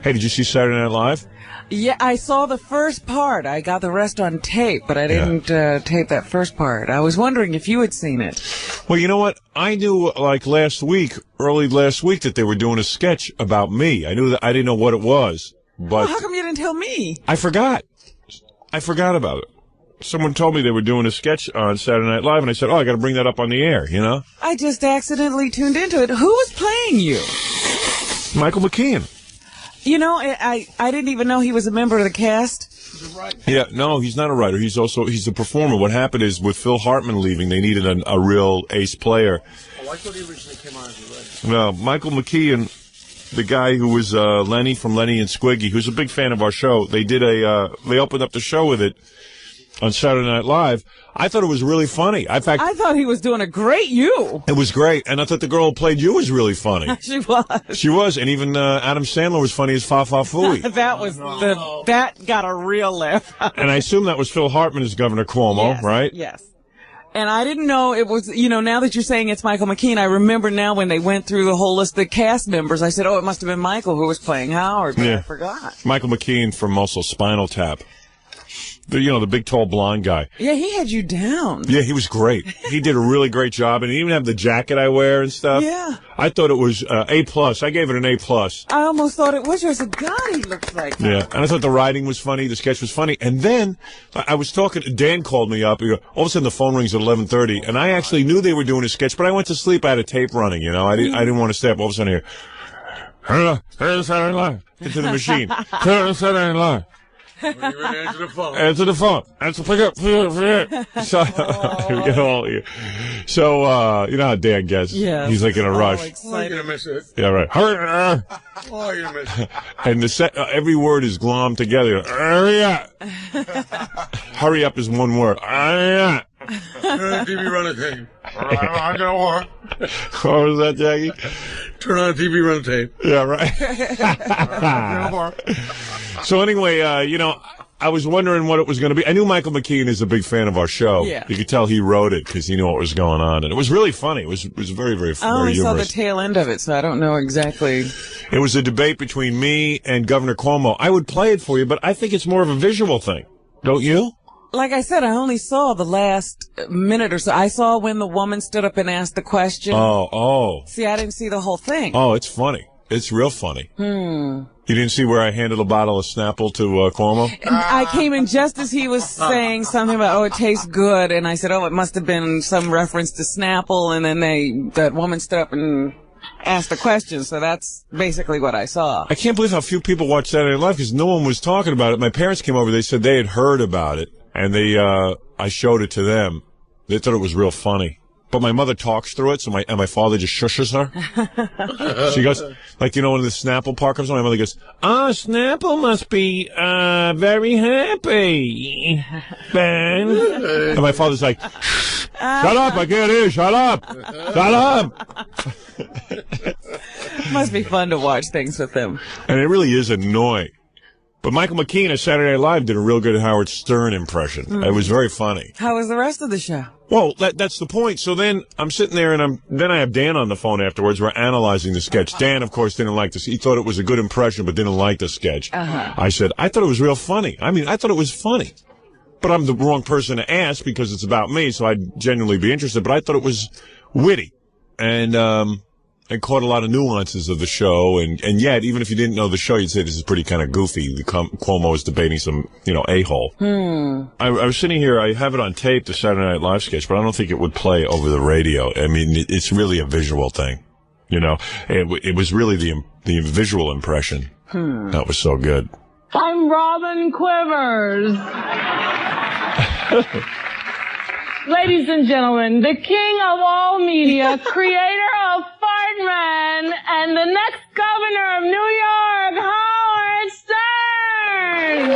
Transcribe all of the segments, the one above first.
Hey, did you see Saturday Night Live? Yeah, I saw the first part. I got the rest on tape, but I didn't tape that first part. I was wondering if you had seen it. Well, you know what? I knew, like, early last week, that they were doing a sketch about me. I knew that I didn't know what it was. But Well, how come you didn't tell me? I forgot about it. Someone told me they were doing a sketch on Saturday Night Live, and I said, I got to bring that up on the air, you know? I just accidentally tuned into it. Who was playing you? Michael McKean. You know, I didn't even know he was a member of the cast. He's a writer. Yeah, no, he's not a writer. He's a performer. What happened is, with Phil Hartman leaving, they needed a real ace player. Oh, I thought he originally came on as a writer. No, Michael McKean, the guy who was Lenny from Lenny and Squiggy, who's a big fan of our show, they opened up the show with it on Saturday Night Live. I thought it was really funny. In fact, I thought he was doing a great you. it was great, and I thought the girl who played you was really funny. She was. She was, and even Adam Sandler was funny as Fa Fa Fooey. That got a real laugh. And I assume that was Phil Hartman as Governor Cuomo, right? Yes. And I didn't know it was, now that you're saying it's Michael McKean, I remember now when they went through the whole list of the cast members, I said, it must have been Michael who was playing Howard, but I forgot. Michael McKean from also Spinal Tap. The big, tall, blonde guy. Yeah, he had you down. Yeah, he was great. He did a really great job, and he even had the jacket I wear and stuff. Yeah. I thought it was A+. I gave it an A+. I almost thought it was yours. God, he looks like that. Yeah, and I thought the writing was funny, the sketch was funny, and then I was talking, Dan called me up, all of a sudden the phone rings at 11:30, and I actually knew they were doing a sketch, but I went to sleep, I had a tape running, I didn't want to stay up. All of a sudden I hear, Saturday Night Live, into the machine, Saturday Night Live. Answer the phone. Answer the phone. Pick up. So, you know how Dan gets. Yeah. He's like in a rush. Oh, you're going to miss it. Yeah, right. Hurry. Oh, you're going to miss it. And every word is glommed together. Hurry up. Hurry up is one word. Hurry up. Turn on the TV, run the tape. I don't want. What was that, Jackie? Turn on the TV, run the tape. Yeah, right. So anyway, I was wondering what it was going to be. I knew Michael McKean is a big fan of our show. Yeah. You could tell he wrote it because he knew what was going on. And it was really funny. It was very, very, I only very saw the humorous. tail end of it, so I don't know exactly. It was a debate between me and Governor Cuomo. I would play it for you, but I think it's more of a visual thing. Don't you? Like I said, I only saw the last minute or so. I saw when the woman stood up and asked the question. Oh. See, I didn't see the whole thing. Oh, it's funny. It's real funny. You didn't see where I handed a bottle of Snapple to Cuomo? And I came in just as he was saying something about, it tastes good. And I said, it must have been some reference to Snapple. And then that woman stood up and asked the question. So that's basically what I saw. I can't believe how few people watch Saturday Night Live because no one was talking about it. My parents came over. They said they had heard about it. And I showed it to them. They thought it was real funny. But my mother talks through it, so my father just shushes her. She goes, when the Snapple part comes on, my mother goes, Snapple must be, very happy, Ben. And my father's like, shut up, I can't hear, shut up. Must be fun to watch things with him. And it really is annoying. But Michael McKean at Saturday Night Live did a real good Howard Stern impression. It was very funny. How was the rest of the show? Well, that's the point. So then I'm sitting there, and then I have Dan on the phone afterwards. We're analyzing the sketch. Dan, of course, didn't like this. He thought it was a good impression, but didn't like the sketch. I said, I thought it was real funny. I mean, I thought it was funny. But I'm the wrong person to ask because it's about me, so I'd genuinely be interested. But I thought it was witty. And caught a lot of nuances of the show, and yet, even if you didn't know the show, you'd say this is pretty kind of goofy. Cuomo is debating some, a-hole. I was sitting here, I have it on tape, the Saturday Night Live sketch, but I don't think it would play over the radio. I mean, it's really a visual thing, It was really the visual impression that was so good. I'm Robin Quivers. Ladies and gentlemen, the king of all media, creator of Fartman, and the next governor of New York, Howard Stern!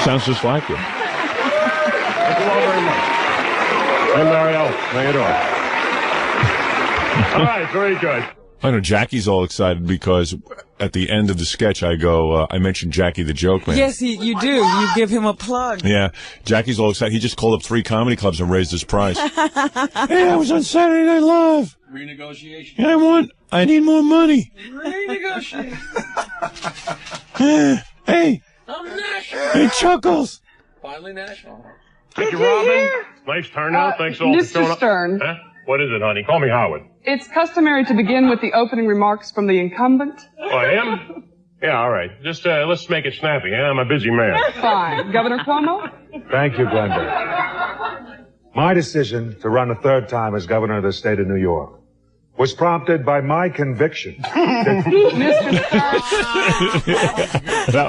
Sounds just like you. Thank you all very much. Hey, Mario. How you doing? All right, very good. I know Jackie's all excited because at the end of the sketch, I mentioned Jackie the Joke Man. Yes, you do. You give him a plug. Yeah, Jackie's all excited. He just called up 3 comedy clubs and raised his price. Hey, I was on Saturday Night Live. Renegotiation. Yeah, I need more money. Renegotiation. Hey. Hey, Chuckles. Finally national. Thank you, Robin. Nice turnout. Thanks all for showing Mr. up. Stern. Huh? What is it, honey? Call me Howard. It's customary to begin with the opening remarks from the incumbent. Oh, I am? Yeah, all right. Just let's make it snappy. Yeah? I'm a busy man. Fine. Governor Cuomo? Thank you, Glenda. My decision to run a third time as governor of the state of New York was prompted by my conviction. That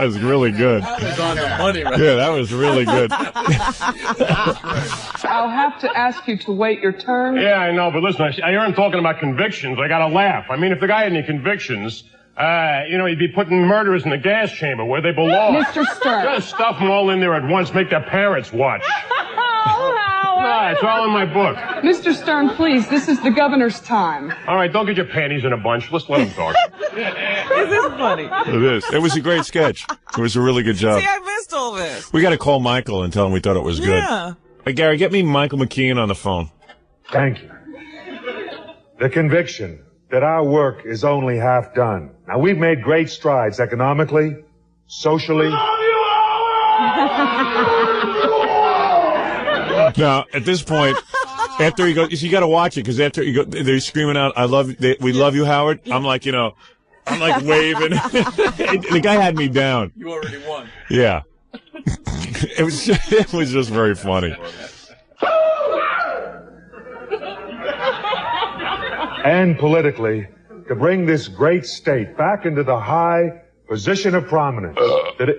was really good. That was on the money, right? Yeah, that was really good. I'll have to ask you to wait your turn. Yeah, I know, but listen, I hear him talking about convictions. I gotta laugh. I mean, if the guy had any convictions, he'd be putting murderers in the gas chamber where they belong. Mr. Stern. Just stuff them all in there at once, make their parents watch. Nah, it's all in my book. Mr. Stern, please, this is the governor's time. All right, don't get your panties in a bunch. Let's let him talk. This is funny. It is. It was a great sketch. It was a really good job. See, I missed all this. We got to call Michael and tell him we thought it was good. Yeah. Hey, Gary, get me Michael McKean on the phone. Thank you. The conviction that our work is only half done. Now, we've made great strides economically, socially. Now, at this point, after he goes, you got to watch it because after you go, they're screaming out, we love you, Howard." I'm like, I'm like waving. The guy had me down. You already won. Yeah. It was just very funny. And politically, to bring this great state back into the high position of prominence. The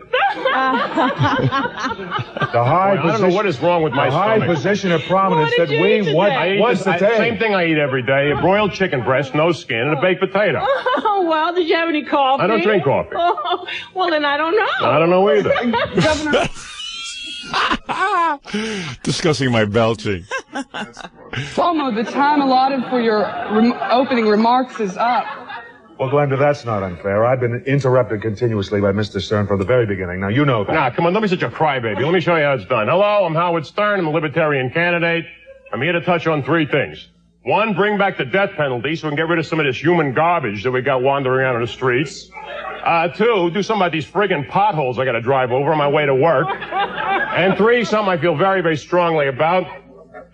high position. I don't know what is wrong with my the high stomach. position of prominence What that did you we eat want today? once a day. Same thing I eat every day: a broiled chicken breast, no skin, and a baked potato. Oh, well, did you have any coffee? I don't drink coffee. Oh, well, then I don't know. I don't know either. Governor, Discussing my belching. Cuomo, the time allotted for your opening remarks is up. Well, Glenda, that's not unfair. I've been interrupted continuously by Mr. Stern from the very beginning. Now, you know that. Nah, come on, don't be such a crybaby. Let me show you how it's done. Hello, I'm Howard Stern. I'm a libertarian candidate. I'm here to touch on three things. One, bring back the death penalty so we can get rid of some of this human garbage that we got wandering around on the streets. Two, do something about these friggin' potholes I gotta drive over on my way to work. And three, something I feel very, very strongly about.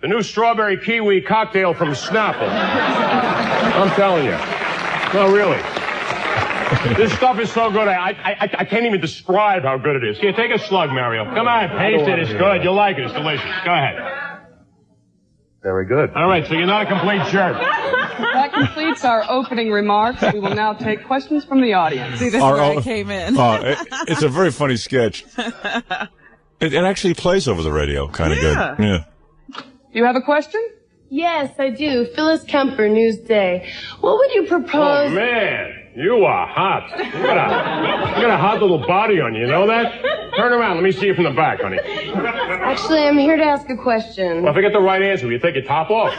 The new strawberry kiwi cocktail from Snapple. I'm telling you. No, really. This stuff is so good, I can't even describe how good it is. Here, take a slug, Mario. Come on, taste it. It's good. You'll like it. It's delicious. Go ahead. Very good. All right, so you're not a complete jerk. That completes our opening remarks. We will now take questions from the audience. See, this is where I came in. It's a very funny sketch. It actually plays over the radio kind of good. Yeah. You have a question? Yes, I do. Phyllis Kemper, Newsday. What would you propose? Oh, man. You are hot. You got a hot little body on you, you know that? Turn around. Let me see you from the back, honey. Actually, I'm here to ask a question. Well, if I get the right answer, will you take your top off?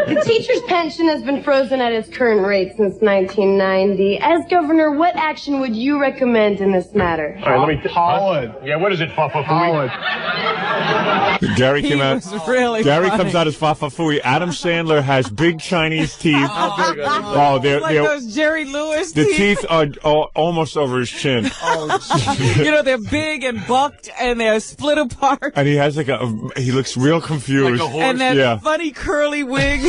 The teacher's pension has been frozen at its current rate since 1990. As governor, what action would you recommend in this matter? All right, let me... Howard. Yeah, what is it, Papa? Howard. Gary came out. Really Gary funny. comes out as Fafafui. Adam Sandler has big Chinese teeth. Oh, like those Jerry Lewis the teeth. teeth are almost over his chin. They're big and bucked and they're split apart. And he has he looks real confused. Like a horse. And that Yeah. funny curly wig.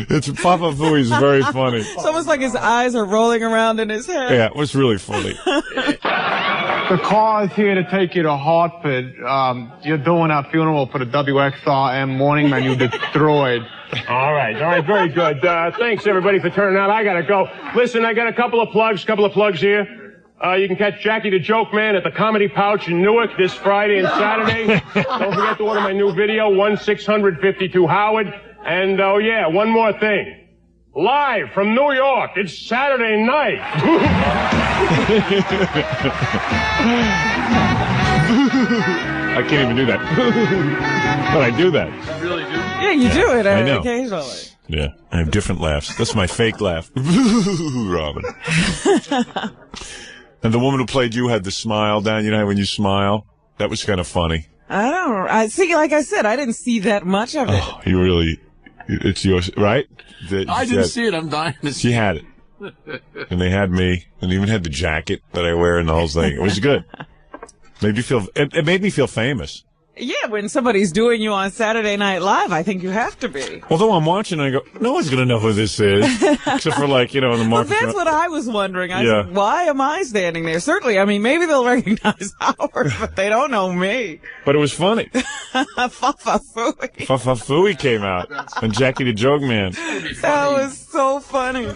It's Fafafui's very funny. It's almost like his eyes are rolling around in his head. Yeah, it was really funny. The car is here to take you to Hartford. You're doing our funeral for the WXRM Morning Man you destroyed. All right, very good. Thanks, everybody, for turning out. I gotta go. Listen, I got a couple of plugs here. You can catch Jackie the Joke Man at the Comedy Pouch in Newark this Friday and Saturday. Don't forget to order my new video, 1-652 Howard. And, oh yeah, one more thing. Live from New York, it's Saturday night. I can't even do that. But I do that. You really do? Yeah, you do it I know. occasionally. Yeah, I have different laughs. That's my fake laugh. Robin. And the woman who played you had the smile down. You know when you smile? That was kind of funny. I see, like I said, I didn't see that much of it. Oh, you really... It's yours, right? I didn't see it. I'm dying to see She had it. And they had me, and even had the jacket that I wear and the whole thing. It was good. It made me feel famous. Yeah, when somebody's doing you on Saturday Night Live, I think you have to be. Although I'm watching, I go, no one's going to know who this is. Except for, like, in the Well, market. that's what I was wondering. I said, why am I standing there? Certainly, I mean, maybe they'll recognize Howard, but they don't know me. But it was funny. Fa-fa-fooey. Fa-fa-fooey came out. And Jackie the Joke Man. That was so funny.